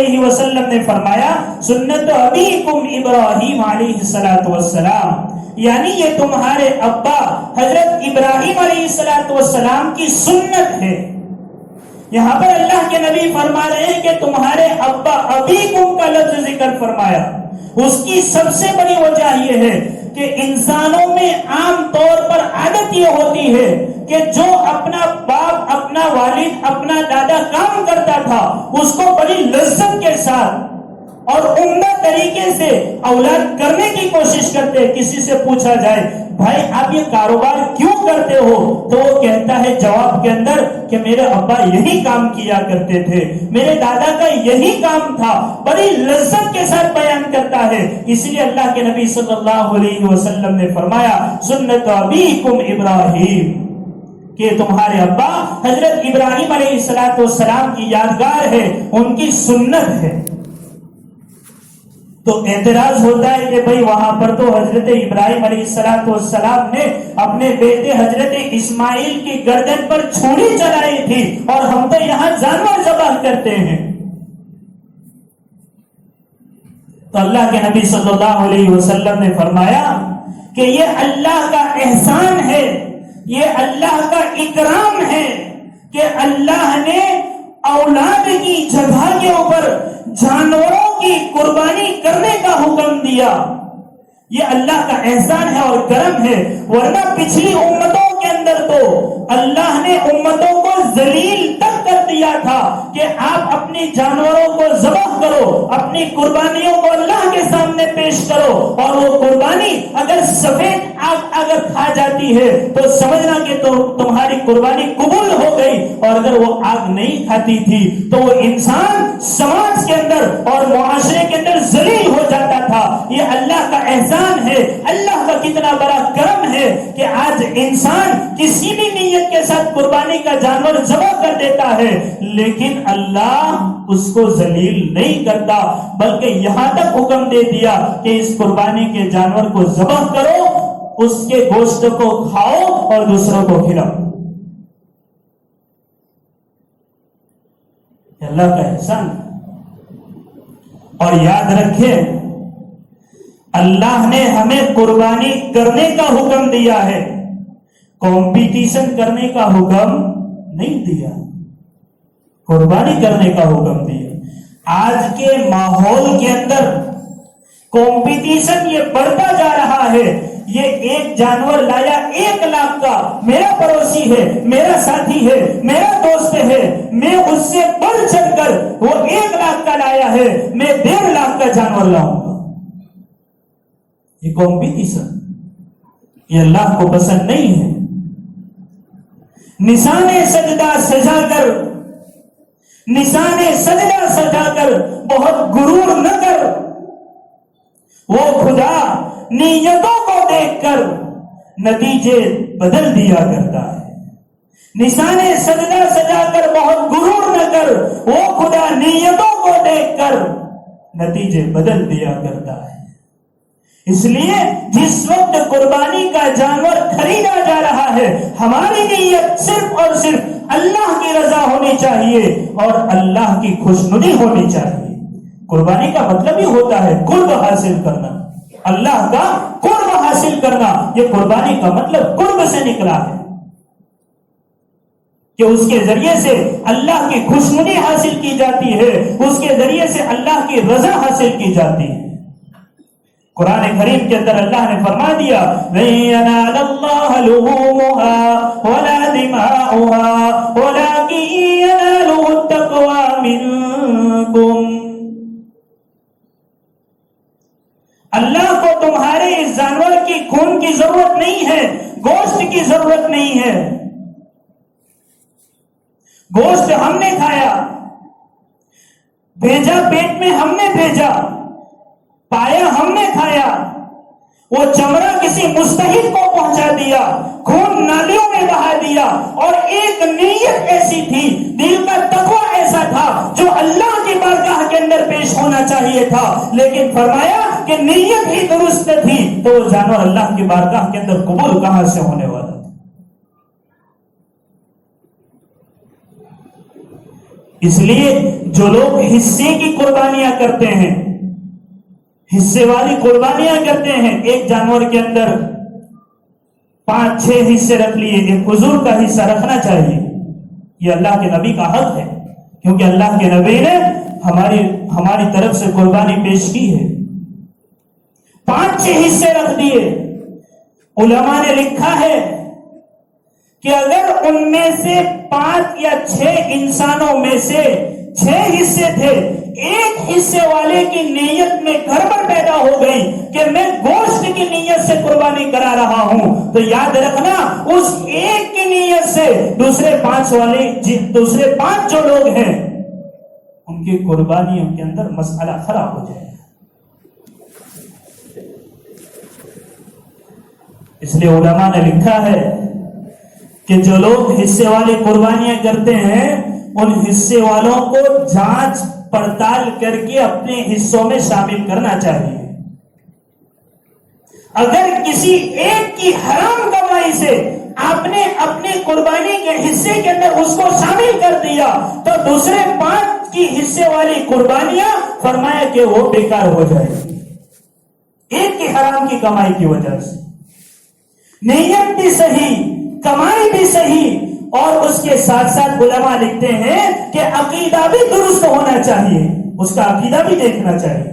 علیہ وسلم نے فرمایا سنت ابیکم ابراہیم علیہ الصلوۃ والسلام، یعنی یہ تمہارے ابا حضرت ابراہیم علیہ الصلوۃ والسلام کی سنت ہے۔ یہاں پر اللہ کے نبی فرما رہے ہیں کہ تمہارے ابا ابیکم کا لفظ ذکر فرمایا، اس کی سب سے بڑی وجہ یہ ہے کہ انسانوں میں عام طور پر عادت یہ ہوتی ہے کہ جو اپنا باپ، اپنا والد، اپنا دادا کام کرتا تھا اس کو بڑی لذت کے ساتھ اور عمدہ طریقے سے اولاد کرنے کی کوشش کرتے۔ کسی سے پوچھا جائے بھائی آپ یہ کاروبار کیوں کرتے ہو تو وہ کہتا ہے جواب کے اندر کہ میرے ابا یہی کام کیا کرتے تھے، میرے دادا کا یہی کام تھا، بڑی لذت کے ساتھ بیان کرتا ہے۔ اس لیے اللہ کے نبی صلی اللہ علیہ وسلم نے فرمایا سنت ابیکم ابراہیم، کہ تمہارے ابا حضرت ابراہیم علیہ السلام کی یادگار ہے، ان کی سنت ہے۔ تو اعتراض ہوتا ہے کہ بھئی وہاں پر تو حضرت ابراہیم علیہ السلام نے اپنے بیٹے حضرت اسماعیل کی گردن پر چھری چلائی تھی اور ہم تو یہاں جانور ذبح کرتے ہیں۔ تو اللہ کے نبی صلی اللہ علیہ وسلم نے فرمایا کہ یہ اللہ کا احسان ہے، یہ اللہ کا اکرام ہے کہ اللہ نے اولاد کی جگہ کے اوپر جانوروں کی قربانی کرنے کا حکم دیا۔ یہ اللہ کا احسان ہے اور کرم ہے، ورنہ پچھلی امتوں کے اندر تو اللہ نے امتوں کو ذلیل تک کر دیا تھا کہ آپ اپنی جانوروں کو ذبح کرو، اپنی قربانیوں کو اللہ کے سامنے پیش کرو، اور وہ قربانی اگر سفید آگ اگر کھا جاتی ہے تو سمجھنا کہ تمہاری قربانی قبول ہو گئی، اور اگر وہ آگ نہیں کھاتی تھی تو وہ انسان سماج کے اندر اور معاشرے کے اندر ذلیل ہو جاتا تھا۔ یہ اللہ کا احسان ہے، اللہ کا کتنا بڑا کرم ہے کہ آج انسان کسی بھی نیت کے ساتھ قربانی کا جانور ذبح کر دیتا ہے، لیکن اللہ اس کو ذلیل نہیں کرتا، بلکہ یہاں تک حکم دے دیا کہ اس قربانی کے جانور کو ذبح کرو، اس کے گوشت کو کھاؤ اور دوسروں کو کھلاؤ۔ اللہ کا احسان۔ اور یاد رکھیں اللہ نے ہمیں قربانی کرنے کا حکم دیا ہے، کمپٹیشن کرنے کا حکم نہیں دیا، قربانی کرنے کا حکم دیا۔ آج کے ماحول کے اندر کمپٹیشن یہ بڑھتا جا رہا ہے، یہ ایک جانور لایا 1 لاکھ کا، میرا پڑوسی ہے، میرا ساتھی ہے، میرا دوست ہے، میں اس سے بڑھ چڑھ کر وہ 1 لاکھ کا لایا ہے، میں 1.5 لاکھ کا جانور لاؤں گا۔ یہ کمپٹیشن یہ اللہ کو پسند نہیں ہے۔ نشان سجدہ سجا کر، نشان سجدہ سجا کر بہت غرور نہ کر، وہ خدا نیتوں کو دیکھ کر نتیجے بدل دیا کرتا ہے۔ نشان سجدہ سجا کر بہت غرور نہ کر، وہ خدا نیتوں کو دیکھ کر نتیجے بدل دیا کرتا ہے۔ اس لیے جس وقت قربانی کا جانور خریدا جا رہا ہے، ہماری نیت صرف اور صرف اللہ کی رضا ہونی چاہیے اور اللہ کی خوشنودی ہونی چاہیے۔ قربانی کا مطلب ہی ہوتا ہے قرب حاصل کرنا، اللہ کا قرب حاصل کرنا۔ یہ قربانی کا مطلب قرب سے نکلا ہے کہ اس کے ذریعے سے اللہ کی خوشنودی حاصل کی جاتی ہے، اس کے ذریعے سے اللہ کی رضا حاصل کی جاتی ہے۔ قرآن کریم کے اندر اللہ نے فرما دیا لَن يَنَالَ اللَّهَ لُحُومُهَا وَلَا دِمَاؤُهَا وَلَكِن يَنَالُهُ التَّقْوَى مِنكُمْ۔ اللہ کو تمہارے اس جانور کی خون کی ضرورت نہیں ہے، گوشت کی ضرورت نہیں ہے۔ گوشت ہم نے کھایا، بھیجا پیٹ میں ہم نے بھیجا، پایا ہم نے کھایا، وہ چمڑا کسی مستحق کو پہنچا دیا، خون نالیوں میں بہا دیا، اور ایک نیت ایسی تھی، دل کا تقوی ایسا تھا جو اللہ کی بارگاہ کے اندر پیش ہونا چاہیے تھا، لیکن فرمایا کہ نیت ہی درست تھی تو وہ جانور اللہ کی بارگاہ کے اندر قبول کہاں سے ہونے والا تھا۔ اس لیے جو لوگ حصے کی قربانیاں کرتے ہیں، حصے والی قربانیاں کرتے ہیں، ایک جانور کے اندر 5-6 حصے رکھ لیے، ایک حضور کا حصہ رکھنا چاہیے، یہ اللہ کے نبی کا حق ہے، کیونکہ اللہ کے نبی نے ہماری طرف سے قربانی پیش کی ہے۔ 5-6 حصے رکھ دیے۔ علماء نے لکھا ہے کہ اگر ان میں سے 5 یا 6 انسانوں میں سے 6 حصے تھے، ایک حصے والے کی نیت میں گڑبڑ پیدا ہو گئی کہ میں گوشت کی نیت سے قربانی کرا رہا ہوں، تو یاد رکھنا اس ایک کی نیت سے دوسرے 5 جو لوگ ہیں ان کی قربانیوں کے اندر مسئلہ خراب ہو جائے گا۔ اس لیے علماء نے لکھا ہے کہ جو لوگ حصے والی قربانیاں کرتے ہیں ان حصے والوں کو جانچ پڑتال کر کے اپنے حصوں میں شامل کرنا چاہیے۔ اگر کسی ایک کی حرام کمائی سے آپ نے اپنے قربانی کے حصے کے اندر اس کو شامل کر دیا تو دوسرے 5 کی حصے والی قربانیاں فرمایا کہ وہ بیکار ہو جائے گی، ایک کی حرام کی کمائی کی وجہ سے۔ نیت بھی صحیح، کمائی بھی صحیح، اور اس کے ساتھ ساتھ علماء لکھتے ہیں کہ عقیدہ بھی درست ہونا چاہیے، اس کا عقیدہ بھی دیکھنا چاہیے۔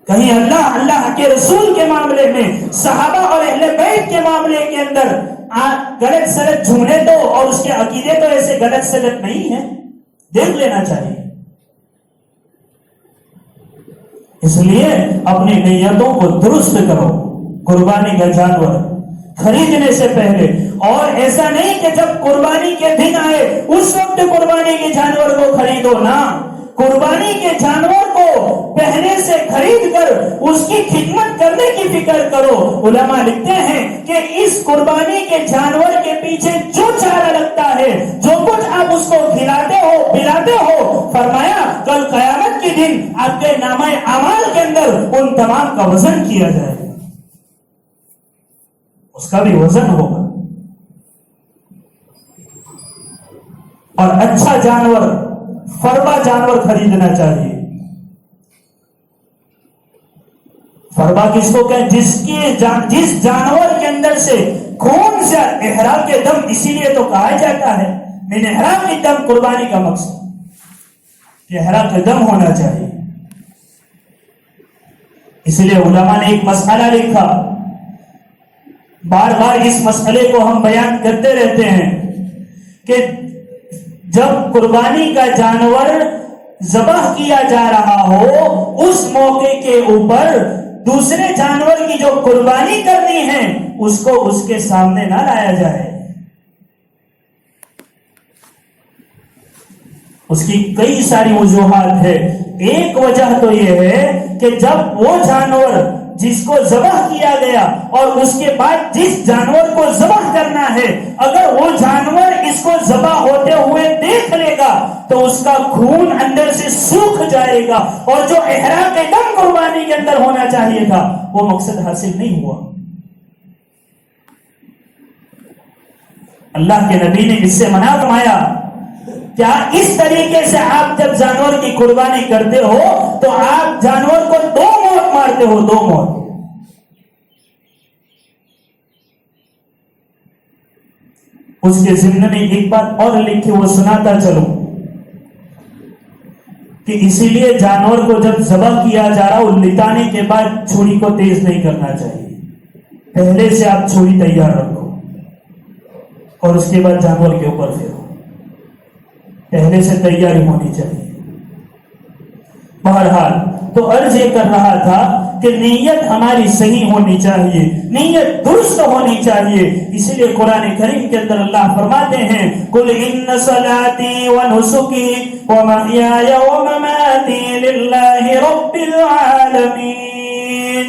کہیں اللہ کے رسول کے معاملے میں، صحابہ اور اہل بیت کے معاملے کے اندر غلط سلط جھومنے دو اور اس کے عقیدے تو ایسے غلط سلط نہیں ہے، دیکھ لینا چاہیے۔ اس لیے اپنی نیتوں کو درست کرو قربانی کا جانور خریدنے سے پہلے، اور ایسا نہیں کہ جب قربانی کے دن آئے اس وقت قربانی کے جانور کو خریدو، نہ، قربانی کے جانور کو پہلے سے خرید کر اس کی خدمت کرنے کی فکر کرو۔ علماء لکھتے ہیں کہ اس قربانی کے جانور کے پیچھے جو چارہ لگتا ہے، جو کچھ آپ اس کو کھلاتے ہو پلاتے ہو، فرمایا کل قیامت کے دن آپ کے نامہ اعمال کے اندر ان تمام کا وزن کیا جائے گا، اس کا بھی وزن ہوگا۔ اور اچھا جانور، فربا جانور خریدنا چاہیے۔ فربا کس کو کہ جس جانور کے اندر سے خون سے احراق کے دم، اسی لیے تو کہا جاتا ہے من احراق کی دم قربانی کا مقصد احراق کے دم ہونا چاہیے۔ اس لیے علماء نے ایک مسئلہ لکھا، بار بار اس مسئلے کو ہم بیان کرتے رہتے ہیں کہ جب قربانی کا جانور ذبح کیا جا رہا ہو اس موقع کے اوپر دوسرے جانور کی جو قربانی کرنی ہے اس کو اس کے سامنے نہ لایا جائے۔ اس کی کئی ساری وجوہات ہے۔ ایک وجہ تو یہ ہے کہ جب وہ جانور جس کو ذبح کیا گیا اور اس کے بعد جس جانور کو ذبح کرنا ہے، اگر وہ جانور اس کو ذبح ہوتے ہوئے دیکھ لے گا تو اس کا خون اندر سے سوکھ جائے گا، اور جو احراق دم قربانی کے اندر ہونا چاہیے تھا وہ مقصد حاصل نہیں ہوا۔ اللہ کے نبی نے اس سے منع فرمایا۔ کیا اس طریقے سے آپ جب جانور کی قربانی کرتے ہو تو آپ جانور کو 2 موت مارتے ہو، 2 موت۔ اس کے ضمن میں ایک بات اور لکھی، وہ سناتا چلوں کہ اسی لیے جانور کو جب ذبح کیا جا رہا ہو لٹانے کے بعد چھری کو تیز نہیں کرنا چاہیے، پہلے سے آپ چھری تیار رکھو اور اس کے بعد جانور کے اوپر پھیرو، پہلے سے تیاری ہونی چاہیے۔ بہرحال تو عرض یہ کر رہا تھا کہ نیت ہماری صحیح ہونی چاہیے، نیت درست ہونی چاہیے۔ اسی لیے قرآن کریم کے اندر اللہ فرماتے ہیں قُلْ إِنَّ صَلَاتِي وَنُسُكِي وَمَحْيَايَ وَمَمَاتِي لِلَّهِ رَبِّ الْعَالَمِينَ،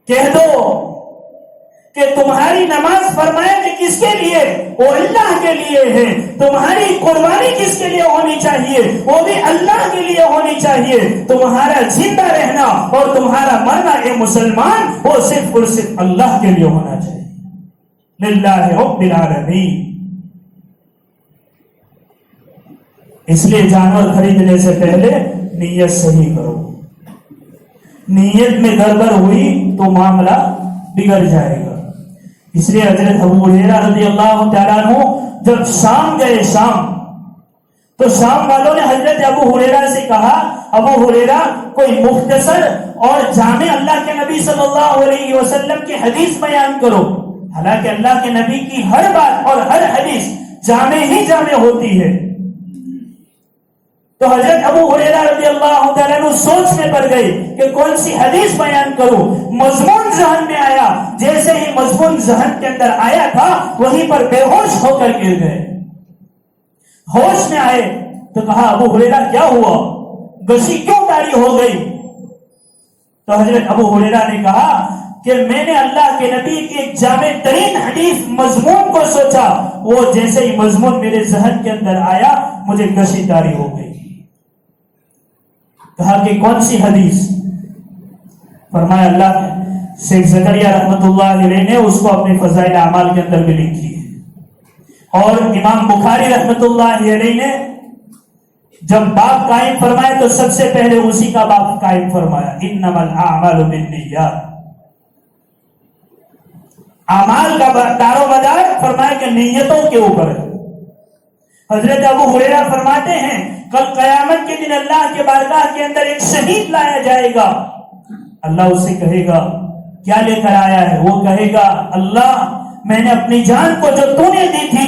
کہہ دو کہ تمہاری نماز فرمایا کہ کس کے لیے؟ وہ اللہ کے لیے ہے۔ تمہاری قربانی کس کے لیے ہونی چاہیے؟ وہ بھی اللہ کے لیے ہونی چاہیے۔ تمہارا زندہ رہنا اور تمہارا مرنا اے مسلمان وہ صرف اور صرف اللہ کے لیے ہونا چاہیے، للہ رب العالمین۔ اس لیے جانور خریدنے سے پہلے نیت صحیح کرو. نیت میں گڑبڑ ہوئی تو معاملہ بگڑ جائے گا. اس لیے حضرت ابو ہریرہ رضی اللہ تعالیٰ عنہ جب شام گئے، شام، تو شام والوں نے حضرت ابو ہریرہ سے کہا، ابو ہریرہ کوئی مختصر اور جامع اللہ کے نبی صلی اللہ علیہ وسلم کی حدیث بیان کرو. حالانکہ اللہ کے نبی کی ہر بات اور ہر حدیث جامع ہی جامع ہوتی ہے. تو حضرت ابو ہریرہ رضی اللہ تعالیٰ عنہ سوچ میں پڑ گئی کہ کون سی حدیث بیان کروں. مضمون ذہن میں آیا، جیسے ہی مضمون ذہن کے اندر آیا تھا وہیں پر بے ہوش ہو کر گر گئے. ہوش میں آئے تو کہا ابو ہریرہ کیا ہوا، گسی کیوں تاری ہو گئی؟ تو حضرت ابو ہریرہ نے کہا کہ میں نے اللہ کے نبی کی ایک جامع ترین حدیث مضمون کو سوچا، وہ جیسے ہی مضمون میرے ذہن کے اندر آیا مجھے گسی تاری ہو گئی. کہا کہ کون سی حدیث؟ فرمایا اللہ شیخ زکریا رحمت اللہ علیہ نے اس کو اپنے فضائل اعمال کے اندر بھی لکھی ہے، اور امام بخاری رحمت اللہ علیہ نے جب باب قائم فرمایا تو سب سے پہلے اسی کا باب قائم فرمایا، انما الاعمال بالنیات. اعمال کا دار و مدار فرمایا کہ نیتوں کے اوپر ہے. حضرت ابو ہریرہ فرماتے ہیں کل قیامت کے دن اللہ کے بارگاہ کے اندر ایک شہید لایا جائے گا. اللہ اسے کہے گا کیا لے کر آیا ہے؟ وہ کہے گا اللہ میں نے اپنی جان کو جو تو نے دی تھی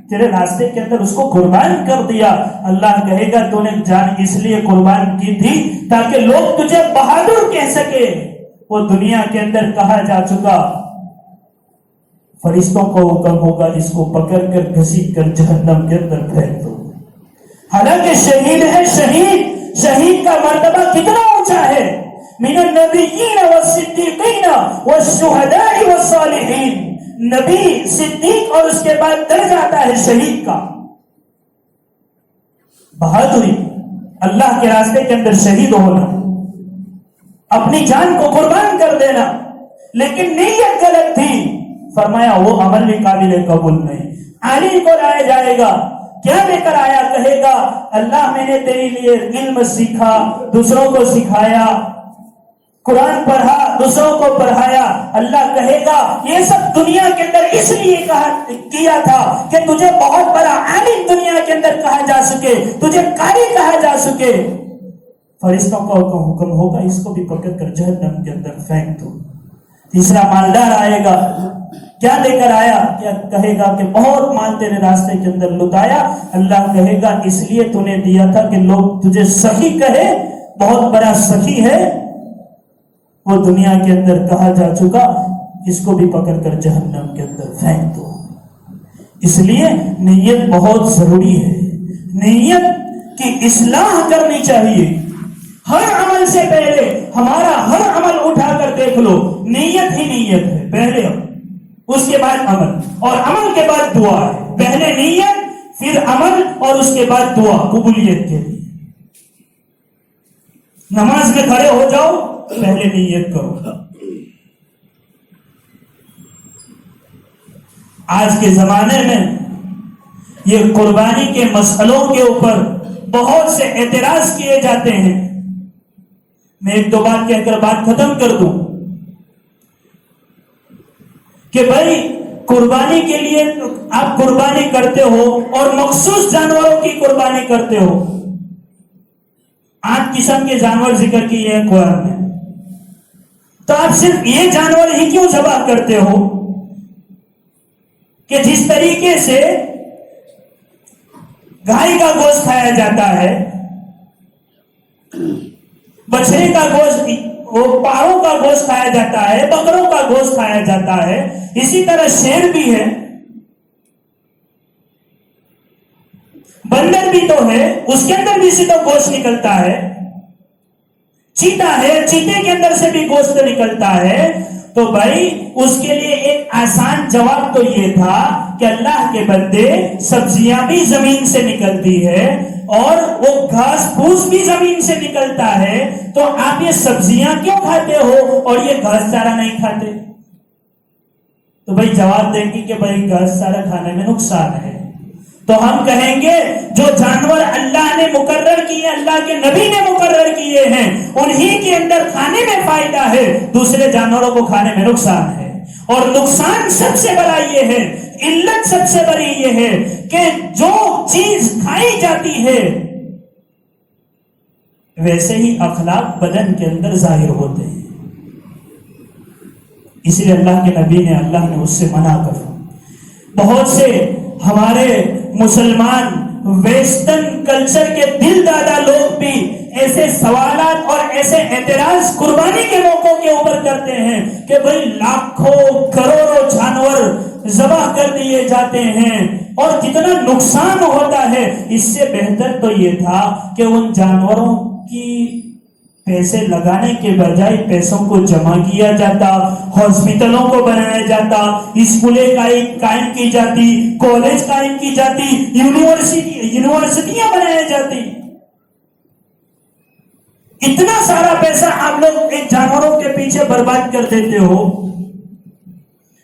تیرے راستے کے اندر اس کو قربان کر دیا. اللہ کہے گا تو نے جان اس لیے قربان کی تھی تاکہ لوگ تجھے بہادر کہہ سکے. وہ دنیا کے اندر کہا جا چکا، فرشتوں کو حکم ہوگا اس کو پکڑ کر گھسیٹ کر جہنم کے اندر پھینک دو. حالانکہ شہید ہے، شہید کا مرتبہ کتنا اونچا ہے. من النبیین والصدیقین والشہداء والصالحین. نبی، صدیق اور اس کے بعد درجہ آتا ہے شہید کا. بہادری، اللہ کے راستے کے اندر شہید ہونا، اپنی جان کو قربان کر دینا، لیکن نیت غلط تھی. فرمایا وہ عمل بھی قابل قبول نہیں. عالم کو لایا جائے گا، کیا لے کر آیا؟ کہے گا اللہ میں نے تیرے لیے علم سیکھا، دوسروں کو سکھایا، قرآن پڑھا، دوسروں کو پڑھایا. اللہ کہے گا یہ سب دنیا کے اندر اس لیے کیا تھا کہ تجھے بہت بڑا عالم دنیا کے اندر کہا جا سکے، تجھے قاری کہا جا سکے. فرشتوں کا حکم ہوگا اس کو بھی پکڑ کر جہنم کے اندر پھینک دو. تیسرا مالدار آئے گا، کیا لے کر آیا؟ کیا کہے گا کہ بہت مال تیرے راستے کے اندر لٹایا. اللہ کہے گا اس لیے تو نے دیا تھا کہ لوگ تجھے سخی کہے، بہت بڑا سخی ہے. وہ دنیا کے اندر کہا جا چکا، اس کو بھی پکڑ کر جہنم کے اندر پھینک دو. اس لیے نیت بہت ضروری ہے. نیت کی اصلاح کرنی چاہیے. ہر عمل سے پہلے ہمارا ہر عمل اٹھا کر دیکھ لو، نیت ہی نیت ہے. پہلے اس کے بعد عمل، اور عمل کے بعد دعا ہے. پہلے نیت، پھر عمل، اور اس کے بعد دعا قبولیت کے لیے. نماز میں کھڑے ہو جاؤ، پہلے نیت کرو. آج کے زمانے میں یہ قربانی کے مسئلوں کے اوپر بہت سے اعتراض کیے جاتے ہیں. میں ایک دو بات کہہ کر بات ختم کر دوں کہ بھائی قربانی کے لیے آپ قربانی کرتے ہو اور مخصوص جانوروں کی قربانی کرتے ہو. 8 قسم کے جانور ذکر کیے ہیں قرآن میں، تو آپ صرف یہ جانور ہی کیوں ذبح کرتے ہو کہ جس طریقے سے گائے کا گوشت کھایا جاتا ہے، بچڑے کا گوشت، پاؤں کا گوشت کھایا جاتا ہے، بکروں کا گوشت کھایا جاتا ہے، اسی طرح شیر بھی ہے، بندر بھی تو ہے، اس کے اندر بھی سے تو گوشت نکلتا ہے، چیتا ہے، چیتے کے اندر سے بھی گوشت نکلتا ہے. تو بھائی اس کے لیے ایک آسان جواب تو یہ تھا کہ اللہ کے بندے سبزیاں بھی زمین سے نکلتی ہے اور وہ گھاس پھوس بھی زمین سے نکلتا ہے، تو آپ یہ سبزیاں کیوں کھاتے ہو اور یہ گھاس چارہ نہیں کھاتے؟ تو بھائی جواب دیں گے کہ بھائی گھاس چارہ کھانے میں نقصان ہے. تو ہم کہیں گے جو جانور اللہ نے مقرر کیے، اللہ کے نبی نے مقرر کیے ہیں، انہی کے اندر کھانے میں فائدہ ہے، دوسرے جانوروں کو کھانے میں نقصان ہے۔ اور نقصان سب سے بڑا یہ ہے، علت سب سے بڑی یہ ہے کہ جو چیز کھائی جاتی ہے ویسے ہی اخلاق بدن کے اندر ظاہر ہوتے ہیں، اس لیے اللہ کے نبی نے، اللہ نے اس سے منع کر۔ بہت سے ہمارے مسلمان ویسٹرن کلچر کے دل دادا لوگ بھی ایسے سوالات اور ایسے اعتراض قربانی کے موقعوں کے اوپر کرتے ہیں کہ بھئی لاکھوں کروڑوں جانور ذبح کر دیے جاتے ہیں اور کتنا نقصان ہوتا ہے، اس سے بہتر تو یہ تھا کہ ان جانوروں کی پیسے لگانے کے بجائے پیسوں کو جمع کیا جاتا، ہاسپٹلوں کو بنایا جاتا، اسکولیں قائم کی جاتی، کالج قائم کی جاتی، یونیورسٹیاں بنائی جاتی۔ اتنا سارا پیسہ آپ لوگ ایک جانوروں کے پیچھے برباد کر دیتے ہو۔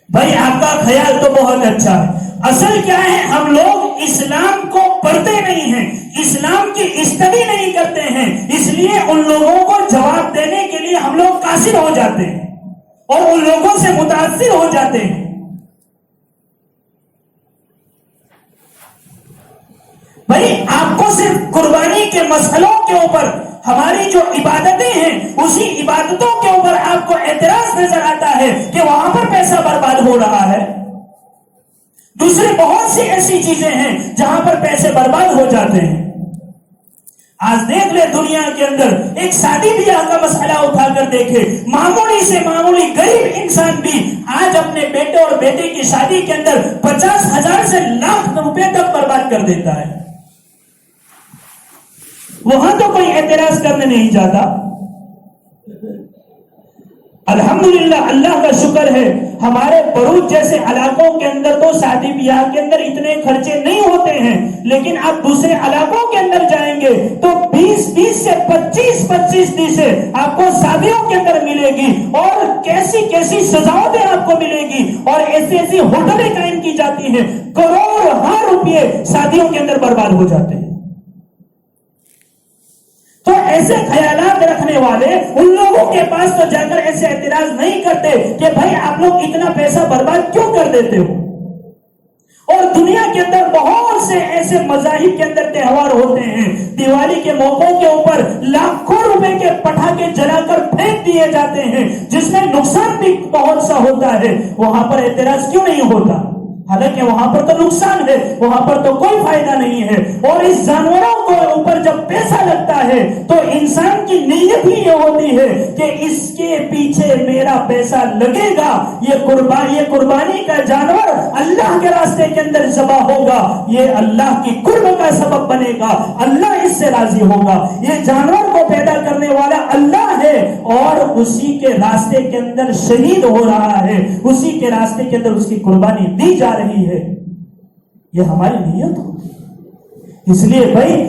بھائی آپ کا خیال تو بہت اچھا ہے، اصل کیا ہے، ہم لوگ اسلام کو پڑھتے نہیں ہیں، اسلام کی اسٹڈی نہیں کرتے ہیں، اس لیے ان لوگوں کو جواب دینے کے لیے ہم لوگ قاصر ہو جاتے ہیں اور ان لوگوں سے متاثر ہو جاتے ہیں۔ بھائی آپ کو صرف قربانی کے مسئلوں کے اوپر، ہماری جو عبادتیں ہیں اسی عبادتوں کے اوپر آپ کو اعتراض نظر آتا ہے کہ وہاں پر پیسہ برباد ہو رہا ہے، دوسری بہت سی ایسی چیزیں ہیں جہاں پر پیسے برباد ہو جاتے ہیں۔ آج دیکھ لے دنیا کے اندر ایک شادی بیاہ کا مسئلہ اٹھا کر دیکھے، معمولی سے معمولی غریب انسان بھی آج اپنے بیٹے اور بیٹے کی شادی کے اندر 50,000 سے لاکھ روپے تک برباد کر دیتا ہے۔ وہاں تو کوئی اعتراض کرنے نہیں جاتا۔ الحمدللہ، اللہ کا شکر ہے، ہمارے بروچ جیسے علاقوں کے اندر تو شادی بیاہ کے اندر اتنے خرچے نہیں ہوتے ہیں، لیکن آپ دوسرے علاقوں کے اندر جائیں گے تو 20 سے 25 سے آپ کو شادیوں کے اندر ملے گی، اور کیسی کیسی سجاوٹیں آپ کو ملے گی، اور ایسی ایسی ہوٹلیں قائم کی جاتی ہیں، کروڑ روپے شادیوں کے اندر برباد ہو جاتے ہیں۔ تو ایسے خیالات رکھنے والے ان لوگوں کے پاس تو جا کر ایسے اعتراض نہیں کرتے کہ بھائی آپ لوگ اتنا پیسہ برباد کیوں کر دیتے ہو۔ اور دنیا کے اندر بہت سے ایسے مذاہب کے اندر تہوار ہوتے ہیں، دیوالی کے موقعوں کے اوپر لاکھوں روپے کے پٹاخے جلا کر پھینک دیے جاتے ہیں، جس میں نقصان بھی بہت سا ہوتا ہے، وہاں پر اعتراض کیوں نہیں ہوتا؟ حالانکہ وہاں پر تو نقصان ہے، وہاں پر تو کوئی فائدہ نہیں ہے۔ اور اس جانوروں کو اوپر جب پیسہ لگتا ہے تو انسان کی نیت ہی یہ ہوتی ہے کہ اس کے پیچھے میرا پیسہ لگے گا، یہ قربانی کا جانور اللہ کے راستے کے اندر ذبح ہوگا، یہ اللہ کی قرب کا سبب بنے گا، اللہ اس سے راضی ہوگا، یہ جانور کو پیدا کرنے والا اللہ ہے اور اسی کے راستے کے اندر شہید ہو رہا ہے، اسی کے راستے کے اندر اس کی قربانی دی جا رہی ہے، یہ ہماری نیت ہوتی ہے۔ اس لیے بھائی